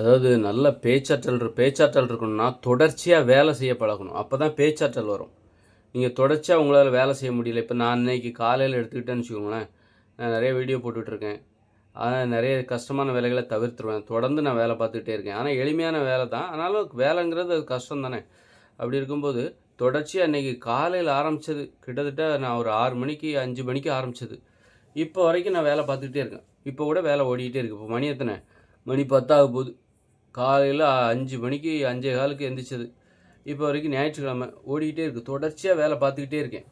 அதாவது நல்ல பேச்சாற்றல் இருக்கணும்னா, தொடர்ச்சியா வேலை செய்ய பழகணும். அப்பதான் பேச்சாற்றல் வரும். நீங்க தொடர்ச்சியா உங்களால வேலை செய்ய முடியல. இப்ப நான் இன்னைக்கு காலையில எடுத்துக்கிட்டேன்னு வச்சுக்கோங்களேன், நான் நெறைய வீடியோ போட்டுட்ருக்கேன். ஆனா நெறைய கஷ்டமான வேலைகள தவிர்த்துருவேன். தொடர்ந்து நான் வேலை பார்த்துக்கிட்டே இருக்கேன். ஆனா எளிமையான வேலை தான். ஆனாலும் வேலைங்கிறது அது கஷ்டம் தானே! அப்படி இருக்கும்போது, தொடர்ச்சியா இன்னைக்கு காலையில ஆரம்பிச்சது, கிட்டத்தட்ட நான் ஒரு 6 மணிக்கு, 5 மணிக்கு ஆரம்பிச்சது. இப்போ வரைக்கும் நான் வேலை பார்த்துக்கிட்டே இருக்கேன். இப்போ கூட வேலை ஓடிக்கிட்டே இருக்கு. இப்போ மணி எத்தன? மணி 10 ஆகப்போது. காலையில 5 மணிக்கு 5:15க்கு எந்திரிச்சது. இப்போ வரைக்கும் ஞாயிற்றுக்கிழமை ஓடிக்கிட்டே இருக்கு. தொடர்ச்சியா வேலை பார்த்துக்கிட்டே இருக்கேன்.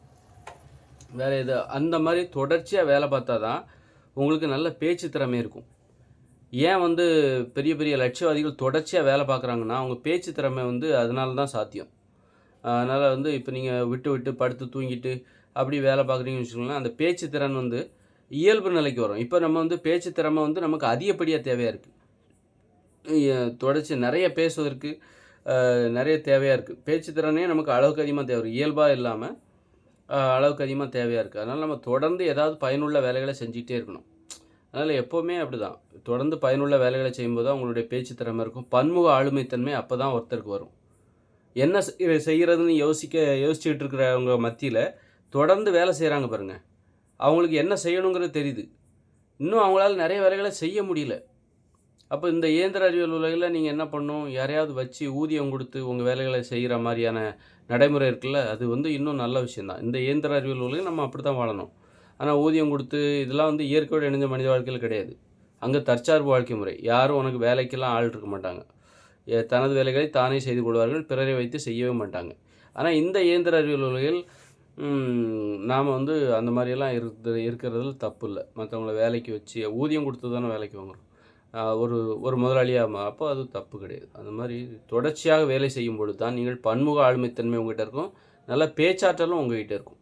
வேற எது அந்த மாரி தொடர்ச்சியா வேலை பார்த்தா தான், உங்களுக்கு நல்ல பேச்சு திறமை இருக்கும். ஏன் வந்து பெரிய பெரிய லட்சியவாதிகள் தொடர்ச்சியா வேலை பார்க்குறாங்கன்னா, அவங்க பேச்சு திறமை வந்து அதனால தான் சாத்தியம். அதனால வந்து இப்ப நீங்க விட்டு விட்டு படுத்து தூங்கிட்டு, அப்படி வேலை பார்க்குறீங்கன்னு வச்சுக்கோங்களேன், அந்த பேச்சு திறன் வந்து இயல்பு நிலைக்கு வரும். இப்ப நம்ம வந்து பேச்சு திறமை வந்து நமக்கு அதிகப்படியா தேவையா இருக்கு. தொடர்ச்சி நெறைய பேசுவதற்கு நெறைய தேவையா இருக்கு. பேச்சு திறனே நமக்கு அளவுக்கு அதிகமா தேவை. இயல்பா இல்லாம அளவுக்கு அதிகமா தேவையா இருக்கு. அதனால நம்ம தொடர்ந்து ஏதாவது பயனுள்ள வேலைகள செஞ்சுக்கிட்டே இருக்கணும். அதனால எப்பவுமே அப்படிதான். தொடர்ந்து பயனுள்ள வேலைகள செய்யும்போது தான் உங்களுடைய பேச்சு திறமை இருக்கும். பன்முக ஆளுமைத்தன்மை அப்பதான் ஒருத்தருக்கு வரும். என்ன செய்றதுன்னு யோசிச்சுக்கிட்டு இருக்கிறவங்க மத்தியில, தொடர்ந்து வேலை செய்றாங்க பாருங்க. அவங்களுக்கு என்ன செய்யணுங்கிறது தெரியுது. இன்னும் அவங்களால நெறைய வேலைகள செய்ய முடியல. அப்ப இந்த இயந்திர அறிவியல் உலகில நீங்க என்ன பண்ணணும்? யாரையாவது வச்சு ஊதியம் குடுத்து உங்க வேலைகள செய்ற மாரியான நடைமுறை இருக்குல்ல, அது வந்து இன்னும் நல்ல விஷயம் தான். இந்த இயந்திர அறிவியல் உலகில் நம்ம அப்படித்தான் வாழணும். ஆனா ஊதியம் குடுத்து இதெல்லாம் வந்து இயற்கையோடு இணைஞ்ச மனித வாழ்க்கையில கிடையாது. அங்க தற்சார்பு வாழ்க்கை முறை. யாரும் உனக்கு வேலைக்கெல்லாம் ஆள் இருக்க மாட்டாங்க. தனது வேலைகளை தானே செய்து கொள்வார்கள். பிறரை வைத்து செய்யவே மாட்டாங்க. ஆனா இந்த இயந்திர அறிவியல் உலகில் நாம வந்து அந்த மாரியெல்லாம் இருக்கிறதுல தப்பு இல்ல. மத்தவங்கள வேலைக்கு வச்சு ஊதியம் குடுத்து தானே வேலைக்கு வாங்குறோம். ஒரு ஒரு முதலாளியா அப்போ அது தப்பு கிடையாது. அந்த மாரி தொடர்ச்சியாக வேலை செய்யும் பொழுது தான் நீங்கள் பன்முக ஆளுமைத்தன்மை உங்ககிட்ட இருக்கும். நல்ல பேச்சாற்றலும் உங்ககிட்ட இருக்கும்.